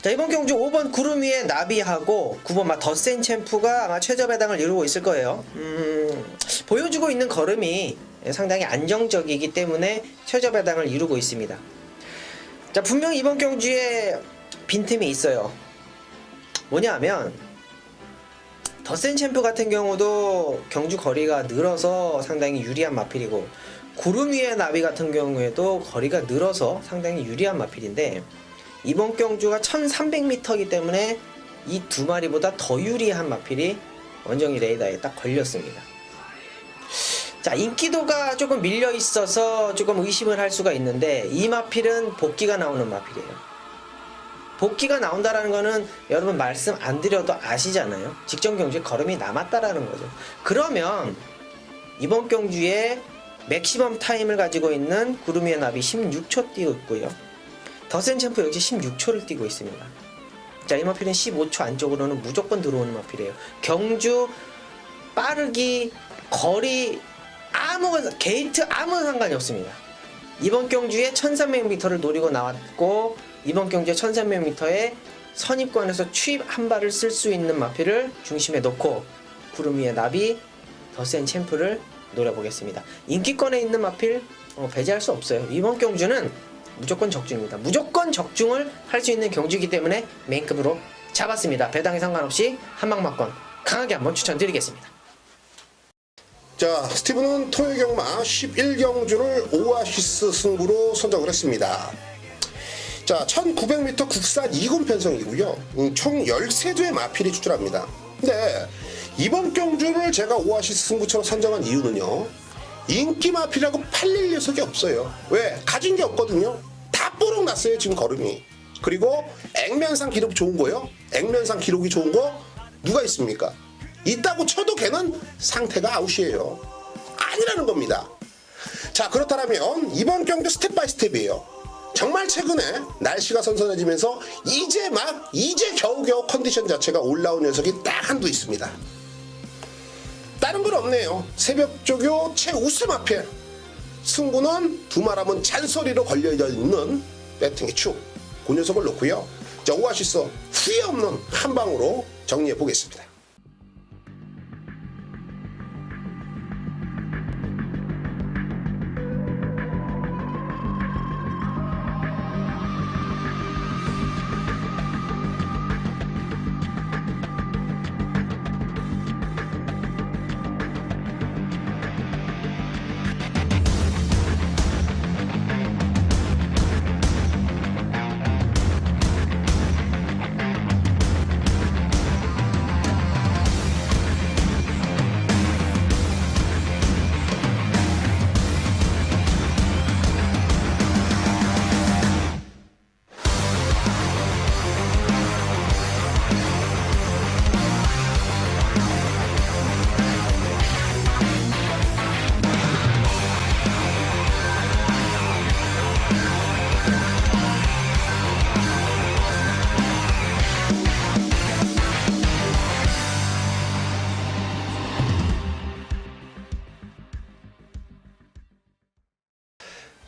자, 이번 경주 5번 구름 위에 나비하고 9번 더센 챔프가 아마 최저 배당을 이루고 있을 거예요. 보여주고 있는 걸음이 상당히 안정적이기 때문에 최저 배당을 이루고 있습니다. 자, 분명히 이번 경주에 빈틈이 있어요. 뭐냐 하면 더센 챔프 같은 경우도 경주 거리가 늘어서 상당히 유리한 마필이고, 구름 위의 나비 같은 경우에도 거리가 늘어서 상당히 유리한 마필인데, 이번 경주가 1300m이기 때문에 이 두 마리보다 더 유리한 마필이 원정이 레이더에 딱 걸렸습니다. 자, 인기도가 조금 밀려 있어서 조금 의심을 할 수가 있는데, 이 마필은 복귀가 나오는 마필이에요. 복귀가 나온다라는 거는 여러분 말씀 안 드려도 아시잖아요. 직전 경주에 걸음이 남았다라는 거죠. 그러면 이번 경주에 맥시멈 타임을 가지고 있는 구루미의 나비 16초 뛰고 있고요. 더센 챔프 역시 16초를 뛰고 있습니다. 자, 이 마필은 15초 안쪽으로는 무조건 들어오는 마필이에요. 경주, 빠르기, 거리, 게이트 아무 상관이 없습니다. 이번 경주에 1300m를 노리고 나왔고, 이번 경주에 1300m에 선입권에서 추입 한 발을 쓸 수 있는 마필을 중심에 놓고 구루미의 나비, 더센 챔프를 노려보겠습니다. 인기권에 있는 마필 배제할 수 없어요. 이번 경주는 무조건 적중입니다. 무조건 적중을 할 수 있는 경주이기 때문에 메인급으로 잡았습니다. 배당에 상관없이 한방막권 강하게 한번 추천드리겠습니다. 자, 스티브는 토요경마 11경주를 오아시스 승부로 선정을 했습니다. 자, 1900m 국산 2군 편성이고요. 총 13두의 마필이 출전합니다. 근데 이번 경주를 제가 오아시스 승부처럼 선정한 이유는요, 인기 마필이라고 팔릴 녀석이 없어요. 왜? 가진 게 없거든요. 다 뽀록 났어요, 지금 걸음이. 그리고 액면상 기록 좋은 거요. 액면상 기록이 좋은 거 누가 있습니까? 있다고 쳐도 걔는 상태가 아웃이에요. 아니라는 겁니다. 자, 그렇다면 이번 경주 스텝 바이 스텝이에요. 정말 최근에 날씨가 선선해지면서 이제 겨우겨우 컨디션 자체가 올라온 녀석이 딱 한두 있습니다. 다른 건 없네요. 새벽조교 최우수 마필. 승부는 두말하면 잔소리로 걸려있는 배팅의 축. 그 녀석을 놓고요. 자, 오아시스 후회 없는 한 방으로 정리해 보겠습니다.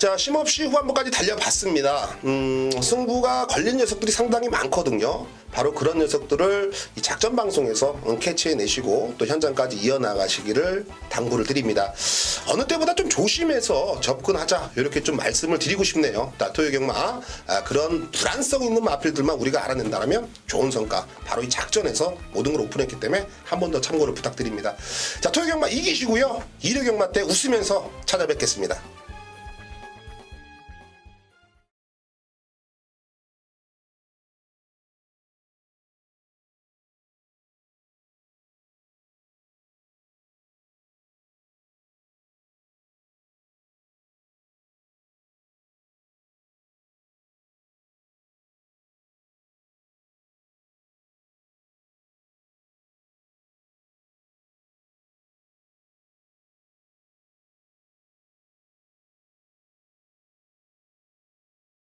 자, 쉼없이 후반부까지 달려봤습니다. 승부가 걸린 녀석들이 상당히 많거든요. 바로 그런 녀석들을 이 작전 방송에서 캐치해내시고 또 현장까지 이어나가시기를 당부를 드립니다. 어느 때보다 좀 조심해서 접근하자, 이렇게 좀 말씀을 드리고 싶네요. 토요경마 그런 불안성 있는 마필들만 우리가 알아낸다면 좋은 성과, 바로 이 작전에서 모든 걸 오픈했기 때문에 한 번 더 참고를 부탁드립니다. 자, 토요경마 이기시고요. 일요경마 때 웃으면서 찾아뵙겠습니다.